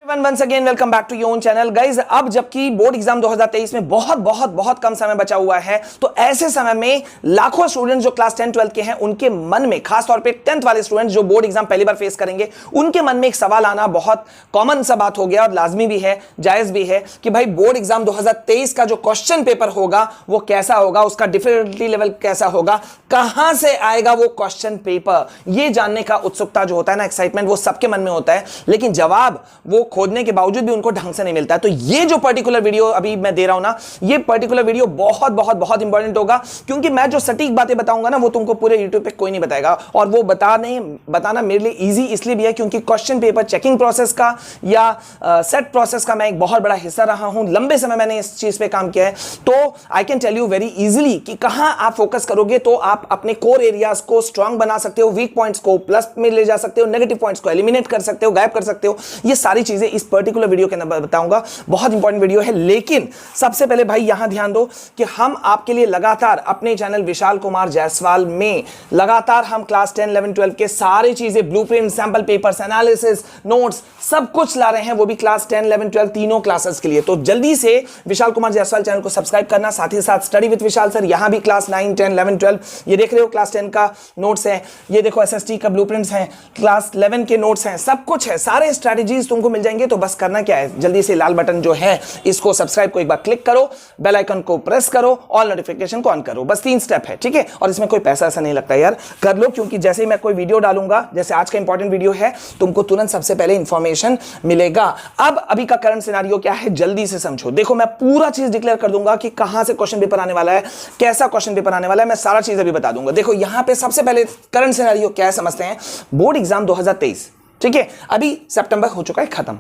Once again welcome back to your own channel guys. अब जबकि board exam 2023 में बहुत कम समय बचा हुआ है, तो ऐसे समय में लाखों स्टूडेंट्स जो क्लास 10 12 के हैं उनके मन में, खासतौर पे 10th वाले स्टूडेंट्स जो बोर्ड एग्जाम पहली बार फेस करेंगे, उनके मन में एक सवाल आना बहुत कॉमन सा बात हो गया और लाजमी भी है, जायज भी है कि भाई बोर्ड एग्जाम 2023 का जो क्वेश्चन पेपर होगा वो कैसा होगा, उसका डिफिकल्टी लेवल कैसा होगा, कहां से आएगा वो क्वेश्चन पेपर, ये जानने का उत्सुकता जो होता है ना, एक्साइटमेंट, वो सबके मन में होता है, लेकिन जवाब वो खोजने के बावजूद भी उनको ढंग से नहीं मिलता है। तो ये जो पर्टिकुलर वीडियो अभी मैं दे रहा हूं ना, ये पर्टिकुलर वीडियो बहुत इंपॉर्टेंट होगा, क्योंकि मैं जो सटीक बातें बताऊंगा ना वो तुमको पूरे यूट्यूब पे कोई नहीं बताएगा, और वो बताना मेरे लिए इजी इसलिए भी है क्योंकि क्वेश्चन पेपर चेकिंग प्रोसेस का या सेट प्रोसेस का मैं एक बहुत बड़ा हिस्सा रहा हूं, लंबे समय मैंने इस चीज पे काम किया है। तो I can tell you very easily कि कहां आप फोकस करोगे तो आप अपने कोर एरियाज को स्ट्रांग बना सकते हो, वीक पॉइंट्स को प्लस में ले जा सकते हो, नेगेटिव पॉइंट्स को एलिमिनेट कर सकते हो, गायब कर सकते हो। ये सारी चीजें इस पर्टिकुलर वीडियो के अंदर बताऊंगा, बहुत इंपॉर्टेंट वीडियो है। लेकिन सबसे पहले भाई यहां ध्यान दो कि हम आपके लिए लगातार अपने चैनल विशाल कुमार जायसवाल में लगातार हम क्लास 10 11 12 के सारी चीजें, blueprint, sample papers, analysis, notes, सब कुछ ला रहे हैं, वो भी क्लास 10 11 12 तीनों क्लासेस के लिए। तो जल्दी से विशाल कुमार जायसवाल चैनल को सब्सक्राइब करना, साथ ही साथ स्टडी विद विशाल सर, यहां भी क्लास 9 10 11 12 ये देख रहे हो, क्लास 10 का नोट्स है, ये देखो एसएसटी का ब्लूप्रिंट्स हैं, क्लास 11 के नोट्स हैं, सब कुछ है, सारे स्ट्रेटजीज तुमको मिल जाएंगे। तो बस करना क्या है, जल्दी से लाल बटन जो है इसको सब्सक्राइब को एक बार क्लिक करो, बेल आइकन को प्रेस करो, ऑल नोटिफिकेशन को ऑन करो, बस 3 स्टेप है, ठीक है। और इसमें कोई पैसा ऐसा नहीं लगता यार, कर लो, क्योंकि जैसे ही मैं कोई वीडियो डालूंगा, जैसे आज का इंपॉर्टेंट वीडियो है, तुमको तुरंत सबसे पहले इंफॉर्मेशन मिलेगा। अब अभी का करंट सिनेरियो क्या है, जल्दी से समझो। देखो मैं पूरा चीज डिक्लेयर कर दूंगा कि कहां से क्वेश्चन पेपर आने वाला है, कैसा क्वेश्चन पेपर आने वाला है, मैं सारा चीज अभी बता दूंगा। देखो यहां पे सबसे पहले करंट सिनेरियो क्या है समझते हैं। बोर्ड एग्जाम 2023, ठीक है, अभी सितंबर हो चुका है, खत्म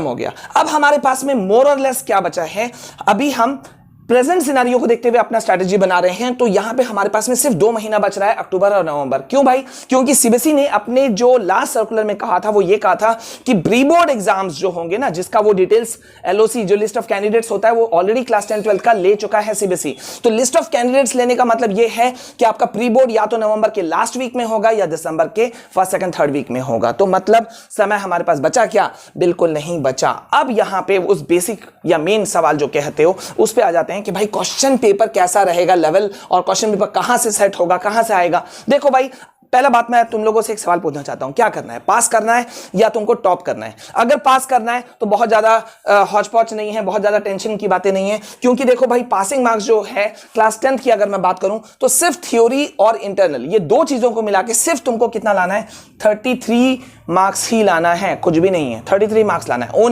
हो गया। अब हमारे पास में मोर और लेस क्या बचा है, अभी हम प्रेजेंट सिनेरियो को देखते हुए अपना स्ट्रैटेजी बना रहे हैं। तो यहां पे हमारे पास में सिर्फ 2 महीना बच रहा है, अक्टूबर और नवंबर। क्यों भाई? क्योंकि सीबीएसई ने अपने जो लास्ट सर्कुलर में कहा था वो ये कहा था कि प्री बोर्ड एग्जाम्स जो होंगे ना, जिसका वो डिटेल्स एलओसी जो लिस्ट ऑफ कैंडिडेट्स होता है वो ऑलरेडी क्लास 10 12 का ले चुका है सीबीएसई। तो लिस्ट ऑफ कैंडिडेट्स लेने का मतलब ये है कि आपका प्री बोर्ड या तो नवंबर के लास्ट वीक में होगा या दिसंबर के फर्स्ट सेकंड थर्ड वीक में होगा। तो मतलब समय हमारे पास बचा क्या? बिल्कुल नहीं बचा। अब यहां पे उस बेसिक या मेन सवाल जो कहते हो उस पे आ जाते हैं कि भाई क्वेश्चन पेपर कैसा रहेगा लेवल, और क्वेश्चन पेपर कहां से सेट होगा, कहां से आएगा। देखो भाई, पहला बात मैं तुम लोगों से एक सवाल पूछना चाहता हूं, क्या करना है, पास करना है या तुमको टॉप करना है? अगर पास करना है तो बहुत ज्यादा हौच पौच नहीं है, बहुत ज्यादा टेंशन की बातें नहीं है, क्योंकि देखो भाई पासिंग मार्क्स जो है क्लास 10 की अगर मैं बात करूं तो सिर्फ थ्योरी और इंटरनल, ये 2 चीजों को मिला के सिर्फ तुमको कितना लाना है, 33 मार्क्स ही लाना है, कुछ भी नहीं है, 33 मार्क्स लाना है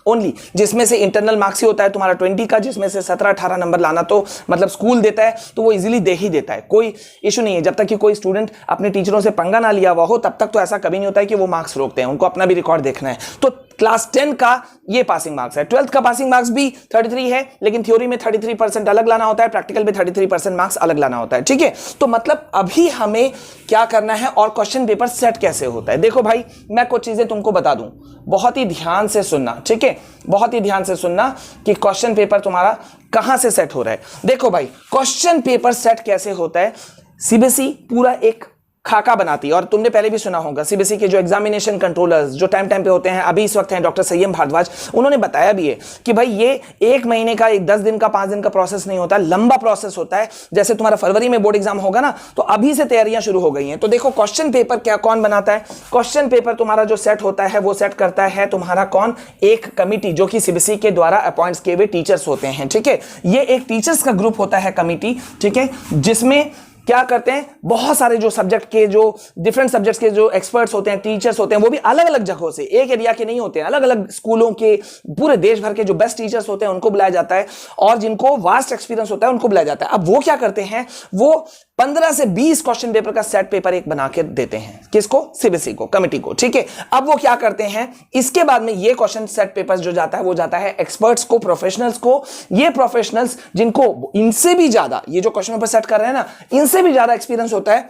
ओनली, जिसमें से इंटरनल मार्क्स ही होता है तुम्हारा 20 का, जिसमें से 17-18 नंबर लाना तो मतलब स्कूल देता है, तो वो इजीली दे ही देता है, कोई इशू नहीं है। जब तक कि कोई स्टूडेंट अपने टीचरों से पंगा ना लिया हुआ हो तब तक तो ऐसा कभी नहीं होता है कि वो मार्क्स रोकते हैं, उनको अपना भी रिकॉर्ड देखना है। तो क्लास 10 का ये पासिंग मार्क्स है, 12th का पासिंग मार्क्स भी 33 है, लेकिन थ्योरी में 33% अलग लाना होता है, प्रैक्टिकल में 33% मार्क्स अलग लाना होता है, ठीक है। तो मतलब अभी हमें क्या करना है और क्वेश्चन पेपर सेट कैसे होता है। देखो भाई, मैं कुछ चीजें तुमको बता दूं, बहुत ही ध्यान से सुनना, ठीक है, बहुत ही ध्यान से सुनना कि क्वेश्चन पेपर तुम्हारा कहां से सेट हो रहा है। देखो भाई, क्वेश्चन पेपर सेट कैसे होता है, सीबीएसई पूरा एक खाका बनाती है, और तुमने पहले भी सुना होगा सीबीएसई के जो एग्जामिनेशन कंट्रोलर्स जो टाइम पे होते हैं, अभी इस वक्त हैं डॉक्टर संयम भारद्वाज, उन्होंने बताया भी है कि भाई ये 1 महीने का, 10 दिन का, 5 दिन का प्रोसेस नहीं होता, लंबा प्रोसेस होता है। जैसे तुम्हारा फरवरी में बोर्ड एग्जाम होगा ना, तो अभी से तैयारियां शुरू हो गई हैं। तो देखो क्वेश्चन पेपर क्या कौन बनाता है, क्वेश्चन पेपर तुम्हारा जो सेट होता है वो सेट करता है तुम्हारा कौन, एक कमिटी जो कि सीबीएसई के द्वारा अपॉइंट किए हुए टीचर्स होते हैं, ठीक है। ये एक टीचर्स का ग्रुप होता है कमिटी, ठीक है, जिसमें क्या करते हैं, बहुत सारे जो सब्जेक्ट के, जो डिफरेंट सब्जेक्ट्स के जो एक्सपर्ट्स होते हैं, टीचर्स होते हैं, वो भी अलग अलग जगहों से, एक एरिया के नहीं होते हैं, अलग अलग स्कूलों के, पूरे देश भर के जो बेस्ट टीचर्स होते हैं उनको बुलाया जाता है, और जिनको वास्ट एक्सपीरियंस होता है उनको बुलाया जाता है। अब वो क्या करते हैं, वो 15 से 20 क्वेश्चन पेपर का सेट पेपर एक बना के देते हैं, किसको, सीबीएसई को, कमिटी को, ठीक है। अब वो क्या करते हैं, इसके बाद में ये क्वेश्चन सेट पेपर जो जाता है वो जाता है एक्सपर्ट्स को, प्रोफेशनल्स को। ये प्रोफेशनल्स जिनको इनसे भी ज्यादा, ये जो क्वेश्चन पेपर सेट कर रहे हैं ना, इनसे भी ज्यादा एक्सपीरियंस होता है,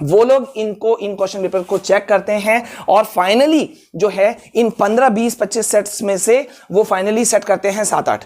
वो लोग इन क्वेश्चन पेपर को चेक करते हैं, और फाइनली जो है इन 15 20 25 सेट्स में से वो फाइनली सेट करते हैं 7-8,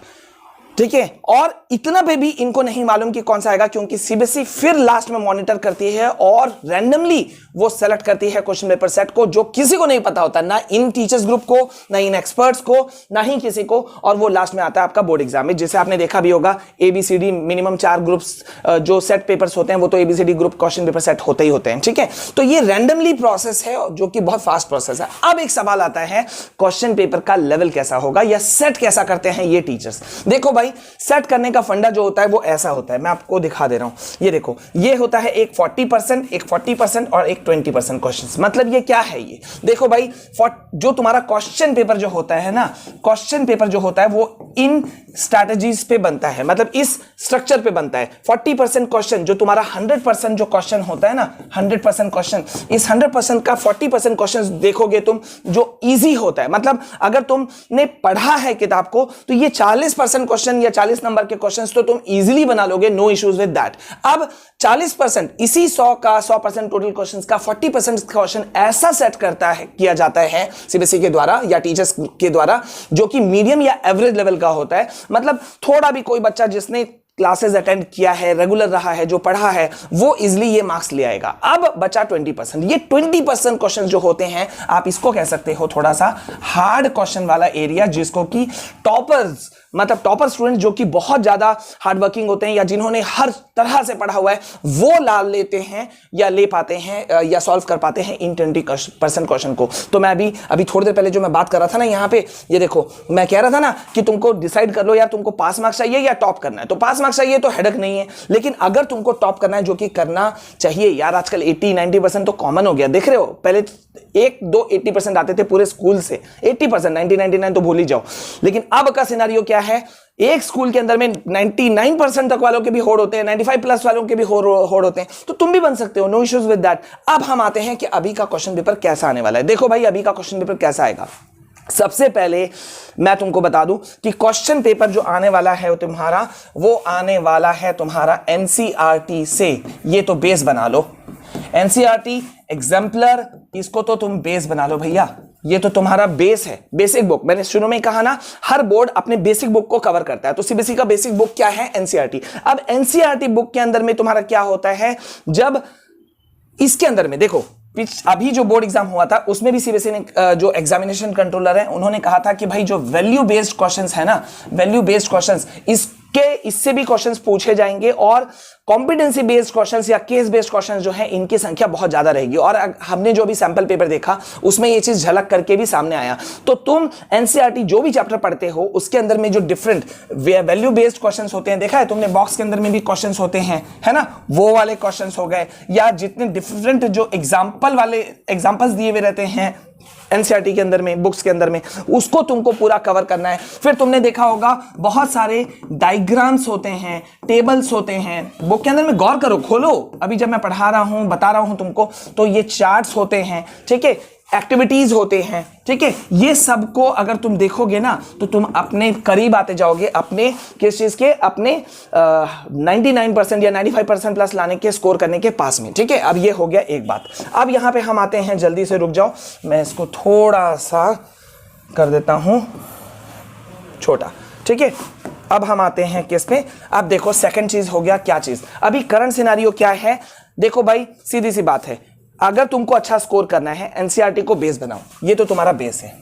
ठीक है। और इतना पे भी इनको नहीं मालूम कि कौन सा आएगा, क्योंकि सीबीएसई फिर लास्ट में मॉनिटर करती है और रैंडमली वो सेलेक्ट करती है क्वेश्चन पेपर सेट को, जो किसी को नहीं पता होता, ना इन टीचर्स ग्रुप को, ना इन एक्सपर्ट्स को, ना ही किसी को, और वो लास्ट में आता है आपका बोर्ड एग्जाम में। जैसे आपने देखा भी होगा एबीसीडी मिनिमम 4 ग्रुप्स जो सेट पेपर्स होते हैं वो तो A B C D group question paper set होते ही होते हैं। ठीक है, तो ये रैंडमली प्रोसेस है जो कि बहुत फास्ट प्रोसेस है। अब एक सवाल आता है क्वेश्चन पेपर का लेवल कैसा होगा या सेट कैसा करते हैं ये टीचर्स। देखो भाई, सेट करने का फंडा जो होता है वो ऐसा होता है, मैं आपको दिखा दे रहा हूं। ये देखो, ये होता है एक 40%, एक 40% और एक 20% क्वेश्चंस। मतलब ये क्या है, ये देखो भाई, जो तुम्हारा क्वेश्चन पेपर जो होता है ना, क्वेश्चन पेपर जो होता है वो इन स्ट्रैटेजीज पे बनता है, मतलब इस स्ट्रक्चर पे बनता है। 40% क्वेश्चन जो तुम्हारा 100% जो क्वेश्चन होता है ना, 100% क्वेश्चन, इस 100% का 40% क्वेश्चन देखोगे तुम जो इजी होता है। मतलब अगर तुमने पढ़ा है किताब को तो ये 40% क्वेश्चन या 40 नंबर के क्वेश्चंस तो तुम इजीली बना लोगे, नो इश्यूज विद दैट। अब 40% इसी 100 का 100% टोटल क्वेश्चंस का 40% क्वेश्चन ऐसा सेट करता है, किया जाता है सीबीएसई के द्वारा या टीचर्स के द्वारा, जो कि मीडियम या एवरेज लेवल का होता है। मतलब थोड़ा भी कोई बच्चा जिसने क्लासेस अटेंड किया है, रेगुलर रहा है, जो पढ़ा है, वो इजीली ये मार्क्स ले आएगा। अब बचा 20%। ये 20% क्वेश्चन जो होते हैं, आप इसको कह सकते हो थोड़ा सा हार्ड क्वेश्चन वाला एरिया, जिसको कि टॉपर्स, मतलब टॉपर स्टूडेंट जो कि बहुत ज्यादा हार्ड वर्किंग होते हैं या जिन्होंने हर तरह से पढ़ा हुआ है, वो ला लेते हैं या ले पाते हैं या सॉल्व कर पाते हैं इन 20% क्वेश्चन को। तो मैं अभी थोड़ी देर पहले जो मैं बात कर रहा था ना, यहाँ पे ये देखो, मैं कह रहा था ना कि तुमको डिसाइड कर लो यार तुमको पास मार्क्स चाहिए या टॉप करना है। तो पास मार्क्स चाहिए तो हेडक नहीं है, लेकिन अगर तुमको टॉप करना है, जो कि करना चाहिए यार, आजकल 80-90% तो कॉमन हो गया। देख रहे हो, पहले 1-2 80% आते थे पूरे स्कूल से, 80%, 90-99 तो भूल ही जाओ। लेकिन अब का सिनेरियो क्या है, एक स्कूल के अंदर में 99% तक वालों के भी होड़ होते हैं, 95+ वालों के भी होड़ होते हैं, तो तुम भी बन सकते हो, नो इश्यूज विद दैट। अब हम आते हैं कि अभी का क्वेश्चन पेपर कैसा आने वाला है। देखो भाई, अभी का क्वेश्चन पेपर कैसा आएगा। सबसे पहले मैं तुमको बता दूं कि क्वेश्चन पेपर जो आने वाला है तुम्हारा, वो आने वाला है तुम्हारा एनसीईआरटी से। ये तो बेस बना लो, एनसीईआरटी एग्जाम्पलर, इसको तो तुम बेस बना लो भैया। ये तो तुम्हारा बेस है, बेसिक बुक। मैंने शुरू में कहा ना, हर बोर्ड अपने बेसिक बुक को कवर करता है, तो सीबीएसई का बेसिक बुक क्या है, एनसीईआरटी। अब एनसीईआरटी बुक के अंदर में तुम्हारा क्या होता है, जब इसके अंदर में देखो, अभी जो बोर्ड एग्जाम हुआ था उसमें भी सीबीएसई ने, जो एग्जामिनेशन कंट्रोलर है, उन्होंने कहा था कि भाई जो वैल्यू बेस्ड क्वेश्चंस है ना, वैल्यू बेस्ड क्वेश्चंस, इससे भी क्वेश्चंस पूछे जाएंगे, और कॉम्पिटेंसी बेस्ड क्वेश्चंस या केस बेस्ड क्वेश्चंस जो है, इनकी संख्या बहुत ज्यादा रहेगी। और हमने जो भी सैंपल पेपर देखा उसमें ये चीज झलक करके भी सामने आया। तो तुम एनसीईआरटी जो भी चैप्टर पढ़ते हो, उसके अंदर में जो डिफरेंट वैल्यू बेस्ड क्वेश्चंस होते हैं, देखा है तुमने बॉक्स के अंदर में भी क्वेश्चंस होते हैं, है ना, वो वाले क्वेश्चंस हो गए, या जितने डिफरेंट जो एग्जाम्पल्स दिए हुए रहते हैं एनसीईआरटी के अंदर में, बुक्स के अंदर में, उसको तुमको पूरा कवर करना है। फिर तुमने देखा होगा बहुत सारे डायग्राम्स होते हैं, टेबल्स होते हैं बुक के अंदर में, गौर करो, खोलो, अभी जब मैं पढ़ा रहा हूं, बता रहा हूं तुमको, तो ये चार्ट्स होते हैं, ठीक है, एक्टिविटीज होते हैं, ठीक है। ये सबको अगर तुम देखोगे ना, तो तुम अपने करीब आते जाओगे, अपने किस चीज के, अपने 99% या 95% प्लस लाने के, स्कोर करने के पास में, ठीक है। अब ये हो गया एक बात। अब यहां पे हम आते हैं, जल्दी से रुक जाओ, मैं इसको थोड़ा सा कर देता हूं छोटा, ठीक है। अब हम आते हैं किस पे, अब देखो सेकंड चीज हो गया, क्या चीज, अभी करंट सिनेरियो क्या है। देखो भाई, सीधी सी बात है, अगर तुमको अच्छा स्कोर करना है, एनसीईआरटी को बेस बनाओ, ये तो तुम्हारा बेस है,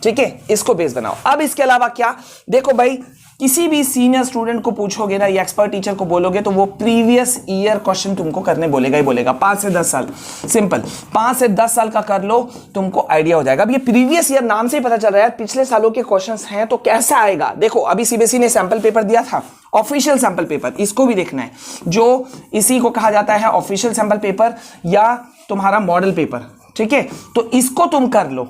ठीक है, इसको बेस बनाओ। अब इसके अलावा क्या, देखो भाई, किसी भी सीनियर स्टूडेंट को पूछोगे ना, या एक्सपर्ट टीचर को बोलोगे, तो वो प्रीवियस ईयर क्वेश्चन तुमको करने बोलेगा ही बोलेगा। 5 से 10 साल, सिंपल, 5 से 10 साल का कर लो, तुमको आइडिया हो जाएगा। अब ये प्रीवियस ईयर नाम से ही पता चल रहा है पिछले सालों के क्वेश्चंस हैं, तो कैसा आएगा। देखो, अभी सीबीएसई ने सैंपल पेपर दिया था, ऑफिशियल सैंपल पेपर, इसको भी देखना है, जो इसी को कहा जाता है ऑफिशियल सैंपल पेपर या तुम्हारा मॉडल पेपर, ठीक है। तो इसको तुम कर लो,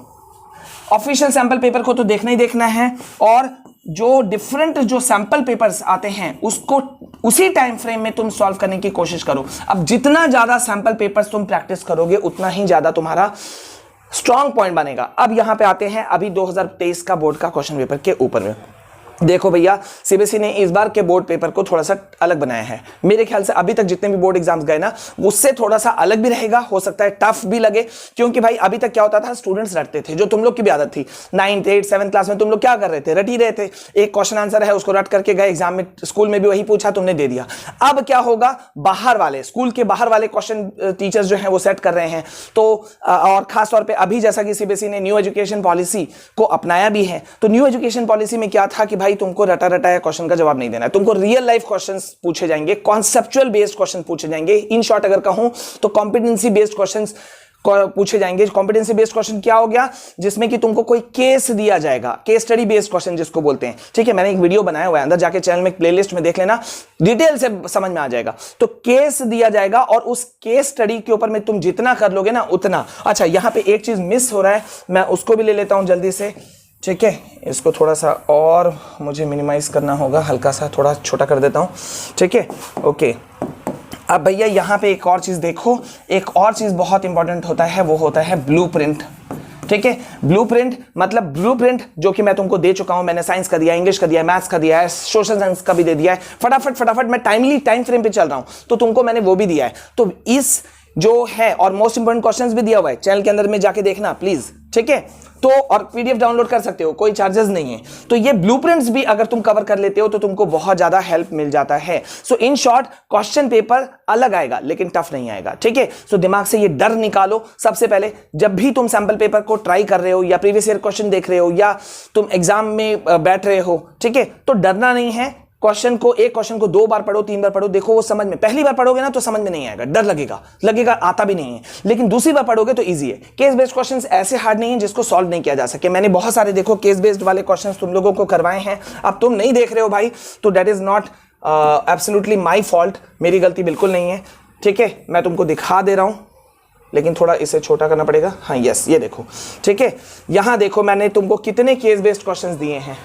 ऑफिशियल सैंपल पेपर को तो देखना ही देखना है, और जो डिफरेंट जो सैंपल पेपर्स आते हैं उसको उसी टाइम फ्रेम में तुम सॉल्व करने की कोशिश करो। अब जितना ज्यादा सैंपल पेपर्स तुम प्रैक्टिस करोगे, उतना ही ज्यादा तुम्हारा स्ट्रॉन्ग पॉइंट बनेगा। अब यहां पे आते हैं अभी 2023 का बोर्ड का क्वेश्चन पेपर के ऊपर में। देखो भैया, सीबीएसई ने इस बार के बोर्ड पेपर को थोड़ा सा अलग बनाया है। मेरे ख्याल से अभी तक जितने भी बोर्ड एग्जाम्स गए ना, उससे थोड़ा सा अलग भी रहेगा, हो सकता है टफ भी लगे, क्योंकि भाई अभी तक क्या होता था, स्टूडेंट्स रटते थे, जो तुम लोग की भी आदत थी। 9th 8th 7th क्लास में तुम लोग क्या कर रहे थे, रट ही रहे थे। एक क्वेश्चन आंसर है, उसको रट करके गए एग्जाम में, स्कूल में भी वही पूछा, तुमने दे दिया। अब क्या होगा, बाहर वाले, स्कूल के बाहर वाले क्वेश्चन टीचर्स जो है वो सेट कर रहे हैं। तो और खास तौर पर अभी जैसा कि सीबीएसई ने न्यू एजुकेशन पॉलिसी को अपनाया भी है, तो न्यू एजुकेशन पॉलिसी में क्या था कि भाई तुमको रटा रटाया क्वेश्चन का जवाब नहीं देना है, तुमको रियल लाइफ क्वेश्चंस पूछे जाएंगे, कॉन्सेप्चुअल बेस्ड क्वेश्चन पूछे जाएंगे। इन शॉर्ट अगर कहूं तो कॉम्पिटेंसी बेस्ड क्वेश्चंस पूछे जाएंगे। कॉम्पिटेंसी बेस्ड क्वेश्चन क्या हो गया, जिसमें कि तुमको कोई केस दिया जाएगा, केस स्टडी बेस्ड क्वेश्चन जिसको बोलते हैं। ठीक है, मैंने एक वीडियो बनाया हुआ है, अंदर जाके चैनल में प्लेलिस्ट में देख लेना, डिटेल से समझ में आ जाएगा। तो केस दिया जाएगा और उस केस स्टडी के ऊपर में तुम जितना कर लोगे ना उतना। अच्छा, यहां पे एक चीज मिस हो रहा है, मैं उसको भी ले लेता हूं जल्दी से। ठीक है, इसको थोड़ा सा और मुझे मिनिमाइज करना होगा, हल्का सा थोड़ा छोटा कर देता हूं। ठीक है, ओके। अब भैया यहाँ पे एक और चीज़ देखो, एक और चीज़ बहुत इंपॉर्टेंट होता है, वो होता है ब्लूप्रिंट। ठीक है, ब्लूप्रिंट मतलब ब्लूप्रिंट जो कि मैं तुमको दे चुका हूं। मैंने साइंस का दिया, इंग्लिश का दिया, मैथ्स का दिया है, सोशल साइंस का भी दे दिया है। फटाफट मैं टाइम फ्रेम पे चल रहा हूं, तो तुमको मैंने वो भी दिया है। तो इस जो है, और मोस्ट इंपोर्टेंट क्वेश्चंस भी दिया हुआ है, चैनल के अंदर में जाके देखना प्लीज। ठीक है, तो और पीडीएफ डाउनलोड कर सकते हो, कोई चार्जेस नहीं है। तो ये ब्लूप्रिंट्स भी अगर तुम कवर कर लेते हो तो तुमको बहुत ज्यादा हेल्प मिल जाता है। सो इन शॉर्ट, क्वेश्चन पेपर अलग आएगा लेकिन टफ नहीं आएगा। ठीक है, सो दिमाग से ये डर निकालो। सबसे पहले जब भी तुम सैंपल पेपर को ट्राई कर रहे हो, या प्रीवियस ईयर क्वेश्चन देख रहे हो, या तुम एग्जाम में बैठ रहे हो, ठीक है, तो डरना नहीं है। एक क्वेश्चन को 2 बार पढ़ो, 3 बार पढ़ो, देखो वो समझ में, पहली बार पढ़ोगे ना तो समझ में नहीं आएगा, डर लगेगा आता भी नहीं है, लेकिन दूसरी बार पढ़ोगे तो इजी है। केस बेस्ड क्वेश्चंस ऐसे हार्ड नहीं है जिसको सॉल्व नहीं किया जा सके। मैंने बहुत सारे देखो केस बेस्ड वाले क्वेश्चंस तुम लोगों को करवाए हैं, अब तुम नहीं देख रहे हो भाई, तो that is not absolutely my fault, मेरी गलती बिल्कुल नहीं है। ठीक है, मैं तुमको दिखा दे रहा हूं, लेकिन थोड़ा इसे छोटा करना पड़ेगा। हाँ यस, ये देखो। ठीक है, यहां देखो मैंने तुमको कितने केस बेस्ड क्वेश्चंस दिए हैं।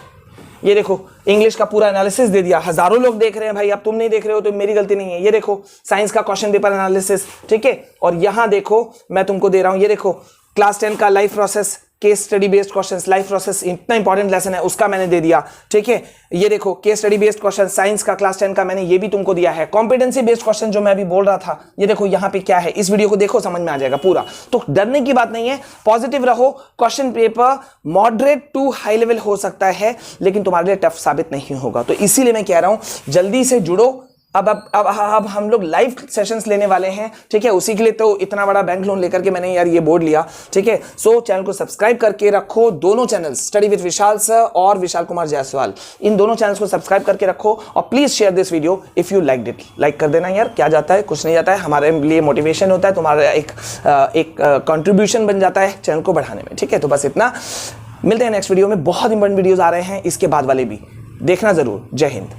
ये देखो, इंग्लिश का पूरा एनालिसिस दे दिया, हजारों लोग देख रहे हैं भाई, अब तुम नहीं देख रहे हो तो मेरी गलती नहीं है। ये देखो, साइंस का क्वेश्चन पेपर एनालिसिस। ठीक है, और यहां देखो मैं तुमको दे रहा हूं, ये देखो क्लास 10 का life process, case study based questions, life process इतना इंपॉर्टेंट लेसन है, उसका मैंने दे दिया। ठीक है, ये देखो case study based question science का क्लास 10 का मैंने ये भी तुमको दिया है। कॉम्पिटेंसी बेस्ड क्वेश्चन जो मैं अभी बोल रहा था, ये देखो यहाँ पे क्या है, इस वीडियो को देखो, समझ में आ जाएगा पूरा। तो डरने की बात नहीं है, पॉजिटिव रहो। Question paper moderate to high level हो सकता है, लेकिन तुम्हारे लिए टफ साबित नहीं होगा। तो इसीलिए मैं कह रहा हूं जल्दी से जुड़ो। अब हम लोग लाइव सेशंस लेने वाले हैं। ठीक है, उसी के लिए तो इतना बड़ा बैंक लोन लेकर के मैंने यार ये बोर्ड लिया। ठीक है, सो चैनल को सब्सक्राइब करके रखो, दोनों channel, study with Vishal sir और विशाल कुमार जायसवाल, इन दोनों चैनल्स को सब्सक्राइब करके रखो। और please share this video if you like it. Like कर देना यार, क्या जाता है, कुछ नहीं जाता है, हमारे लिए मोटिवेशन होता है, तुम्हारा एक कंट्रीब्यूशन बन जाता है चैनल को बढ़ाने में। ठीक है, तो बस इतना, मिलते हैं नेक्स्ट वीडियो में। बहुत इंपॉर्टेंट वीडियोज आ रहे हैं इसके बाद वाले भी, देखना जरूर। जय हिंद।